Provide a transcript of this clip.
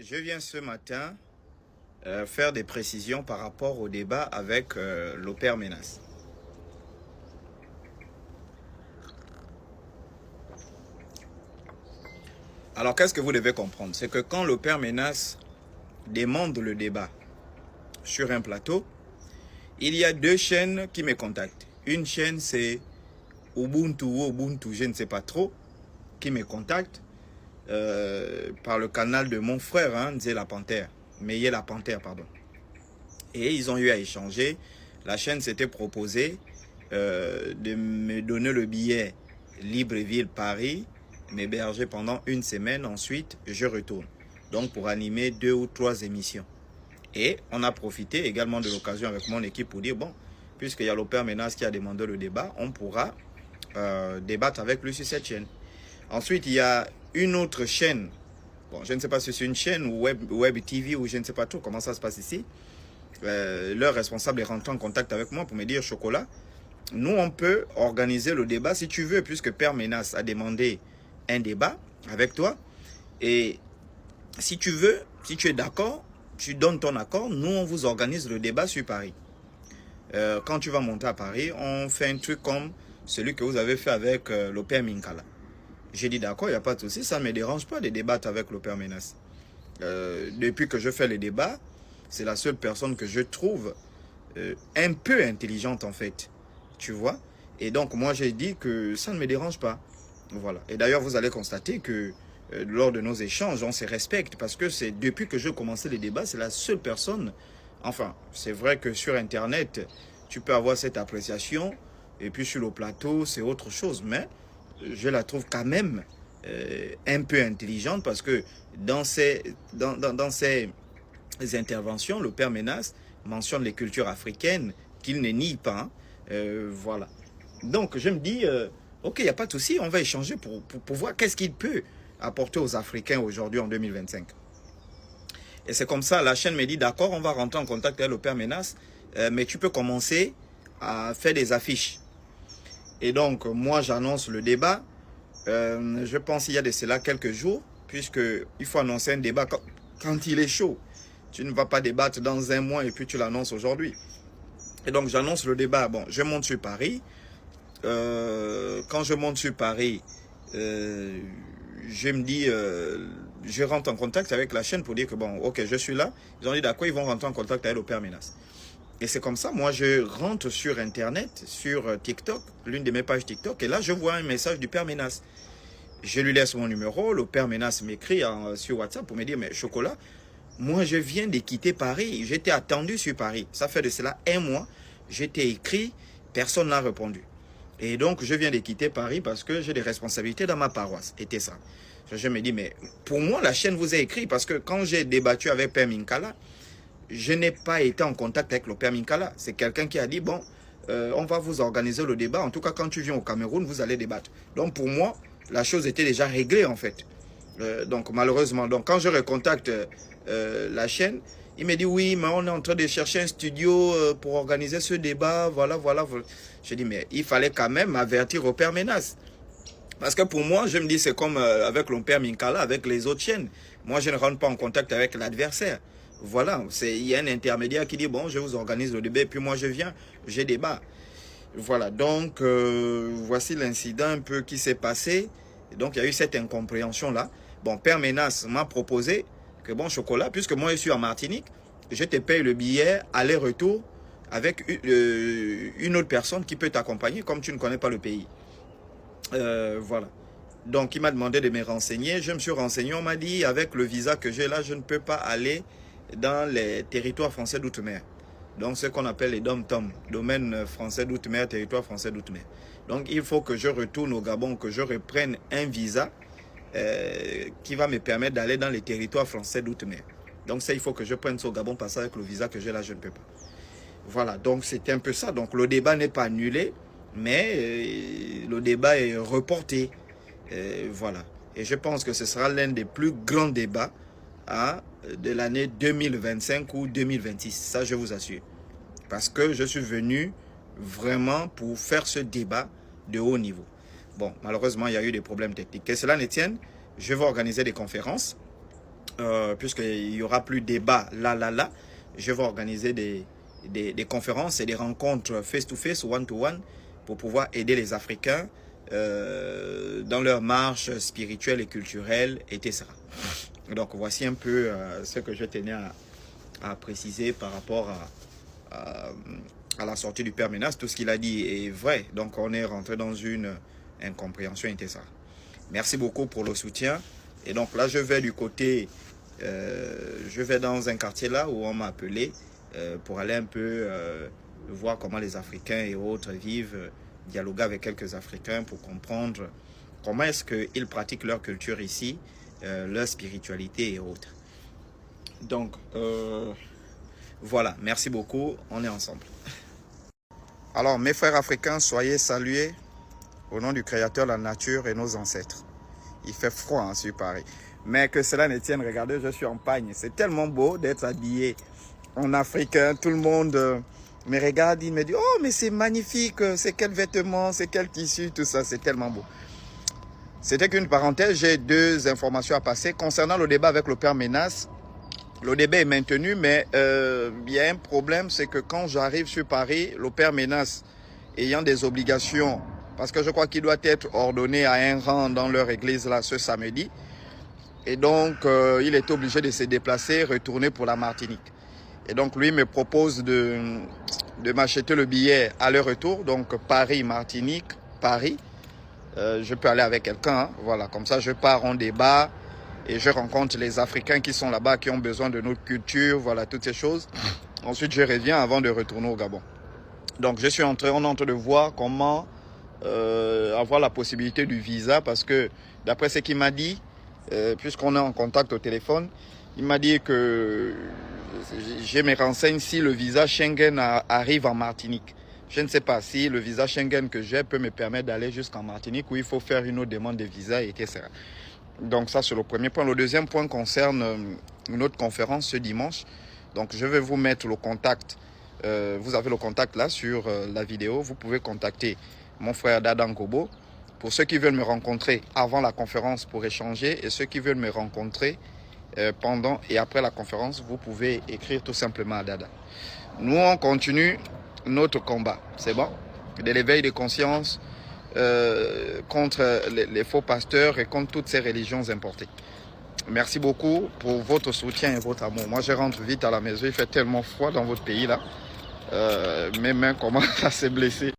Je viens ce matin faire des précisions par rapport au débat avec l'Opère Menace. Alors, qu'est-ce que vous devez comprendre? C'est que quand l'Opère Menace demande le débat sur un plateau, il y a deux chaînes qui me contactent. Une chaîne, c'est Ubuntu ou Ubuntu, je ne sais pas trop, qui me contacte par le canal de mon frère, hein, Nzé la Panthère, Meye la Panthère, pardon. Et ils ont eu à échanger. La chaîne s'était proposée de me donner le billet Libreville-Paris, m'héberger pendant une semaine. Ensuite, je retourne. Donc, pour animer 2 ou 3 émissions. Et on a profité également de l'occasion avec mon équipe pour dire, bon, puisqu'il y a l'Opère Menace qui a demandé le débat, on pourra débattre avec lui sur cette chaîne. Ensuite, il y a une autre chaîne. Bon, je ne sais pas si c'est une chaîne ou web TV ou je ne sais pas trop comment ça se passe ici. Leur responsable est rentré en contact avec moi pour me dire, Chocolat, nous on peut organiser le débat si tu veux, puisque Père Menace a demandé un débat avec toi. Et si tu veux, si tu es d'accord, tu donnes ton accord, nous on vous organise le débat sur Paris. Quand tu vas monter à Paris, on fait un truc comme celui que vous avez fait avec l'Opère Minkala. J'ai dit d'accord, il n'y a pas de souci, ça ne me dérange pas de débattre avec l'Opère Menace. Depuis que je fais les débats, c'est la seule personne que je trouve un peu intelligente en fait, tu vois. Et donc moi j'ai dit que ça ne me dérange pas, voilà. Et d'ailleurs vous allez constater que lors de nos échanges on se respecte, parce que c'est depuis que je commençais les débats, c'est la seule personne. Enfin, c'est vrai que sur internet tu peux avoir cette appréciation, et puis sur le plateau c'est autre chose, mais je la trouve quand même un peu intelligente, parce que dans ces interventions, le Père Menace mentionne les cultures africaines qu'il ne nie pas. Voilà. Donc je me dis, ok, il n'y a pas de souci, on va échanger pour voir qu'est-ce qu'il peut apporter aux Africains aujourd'hui en 2025. Et c'est comme ça, la chaîne me dit, d'accord, on va rentrer en contact avec le Père Menace, mais tu peux commencer à faire des affiches. Et donc, moi, j'annonce le débat. Je pense qu'il y a de cela quelques jours, puisqu'il faut annoncer un débat quand il est chaud. Tu ne vas pas débattre dans un mois et puis tu l'annonces aujourd'hui. Et donc, j'annonce le débat. Bon, je monte sur Paris. Quand je monte sur Paris, je me dis, je rentre en contact avec la chaîne pour dire que, bon, ok, je suis là. Ils ont dit, d'accord, ils vont rentrer en contact avec l'Opère Menace. Et c'est comme ça, moi, je rentre sur Internet, sur TikTok, l'une de mes pages TikTok, et là, je vois un message du Père Menace. Je lui laisse mon numéro, le Père Menace m'écrit sur WhatsApp pour me dire, mais Chocolat, moi, je viens de quitter Paris, j'étais attendu sur Paris. Ça fait de cela un mois, j'étais écrit, personne n'a répondu. Et donc, je viens de quitter Paris parce que j'ai des responsabilités dans ma paroisse, était ça. Je me dis, mais pour moi, la chaîne vous a écrit, parce que quand j'ai débattu avec Père Minkala, je n'ai pas été en contact avec le Père Minkala. C'est quelqu'un qui a dit, bon, on va vous organiser le débat. En tout cas, quand tu viens au Cameroun, vous allez débattre. Donc, pour moi, la chose était déjà réglée, en fait. Donc, malheureusement, donc, quand je recontacte la chaîne, il me dit, oui, mais on est en train de chercher un studio pour organiser ce débat. Voilà, voilà. Je dis, mais il fallait quand même avertir au Père Menace. Parce que pour moi, je me dis, c'est comme avec le Père Minkala, avec les autres chaînes. Moi, je ne rentre pas en contact avec l'adversaire. Voilà, il y a un intermédiaire qui dit, bon, je vous organise le débat, puis moi je viens, j'ai débat. Voilà, donc voici l'incident un peu qui s'est passé. Et donc il y a eu cette incompréhension-là. Bon, Père Menace m'a proposé que, bon, Chocolat, puisque moi je suis en Martinique, je te paye le billet aller-retour avec une autre personne qui peut t'accompagner, comme tu ne connais pas le pays. Voilà. Donc il m'a demandé de me renseigner. Je me suis renseigné, on m'a dit, avec le visa que j'ai là, je ne peux pas aller dans les territoires français d'outre-mer. Donc ce qu'on appelle les DOM-TOM, domaine français d'outre-mer, territoire français d'outre-mer. Donc il faut que je retourne au Gabon, que je reprenne un visa qui va me permettre d'aller dans les territoires français d'outre-mer. Donc ça, il faut que je prenne ça au Gabon, parce qu'avec le visa que j'ai là, je ne peux pas. Voilà, donc c'était un peu ça. Donc le débat n'est pas annulé, mais le débat est reporté. Voilà. Et je pense que ce sera l'un des plus grands débats de l'année 2025 ou 2026. Ça, je vous assure. Parce que je suis venu vraiment pour faire ce débat de haut niveau. Bon, malheureusement, il y a eu des problèmes techniques. Que cela ne tienne, je vais organiser des conférences puisqu'il n'y aura plus débat là, je vais organiser des conférences et des rencontres face-to-face, one-to-one, pour pouvoir aider les Africains dans leur marche spirituelle et culturelle, etc. Donc voici un peu ce que je tenais à préciser par rapport à la sortie du Père Menas. Tout ce qu'il a dit est vrai, donc on est rentré dans une incompréhension, etc. Merci beaucoup pour le soutien. Et donc là, je vais du côté, je vais dans un quartier là où on m'a appelé pour aller un peu voir comment les Africains et autres vivent, dialoguer avec quelques Africains pour comprendre comment est-ce qu'ils pratiquent leur culture ici, leur spiritualité et autres. Donc, voilà, merci beaucoup, on est ensemble. Alors, mes frères africains, soyez salués au nom du Créateur, la nature et nos ancêtres. Il fait froid hein, sur Paris. Mais que cela ne tienne, regardez, je suis en pagne. C'est tellement beau d'être habillé en africain. Tout le monde me regarde, il me dit « Oh, mais c'est magnifique, c'est quel vêtement, c'est quel tissu, tout ça, c'est tellement beau. » C'était qu'une parenthèse, j'ai deux informations à passer. Concernant le débat avec le Père Menas, le débat est maintenu, mais il y a un problème, c'est que quand j'arrive sur Paris, le Père Menas, ayant des obligations, parce que je crois qu'il doit être ordonné à un rang dans leur église là ce samedi, et donc il est obligé de se déplacer, retourner pour la Martinique. Et donc lui me propose de m'acheter le billet aller-retour, donc Paris-Martinique, Paris. Je peux aller avec quelqu'un, hein, voilà, comme ça je pars en débat et je rencontre les Africains qui sont là-bas, qui ont besoin de notre culture, voilà, toutes ces choses. Ensuite je reviens avant de retourner au Gabon. Donc on est en train de voir comment avoir la possibilité du visa, parce que d'après ce qu'il m'a dit, puisqu'on est en contact au téléphone, il m'a dit que je me renseigne si le visa Schengen arrive en Martinique. Je ne sais pas si le visa Schengen que j'ai peut me permettre d'aller jusqu'en Martinique, où il faut faire une autre demande de visa, etc. Donc ça, c'est le premier point. Le deuxième point concerne une autre conférence ce dimanche. Donc je vais vous mettre le contact. Vous avez le contact là sur la vidéo. Vous pouvez contacter mon frère Dada Nkobo. Pour ceux qui veulent me rencontrer avant la conférence pour échanger, et ceux qui veulent me rencontrer pendant et après la conférence, vous pouvez écrire tout simplement à Dada. Nous, on continue notre combat, c'est bon, de l'éveil de conscience contre les faux pasteurs et contre toutes ces religions importées. Merci beaucoup pour votre soutien et votre amour. Moi, je rentre vite à la maison, il fait tellement froid dans votre pays là. Mes mains commencent à se blesser.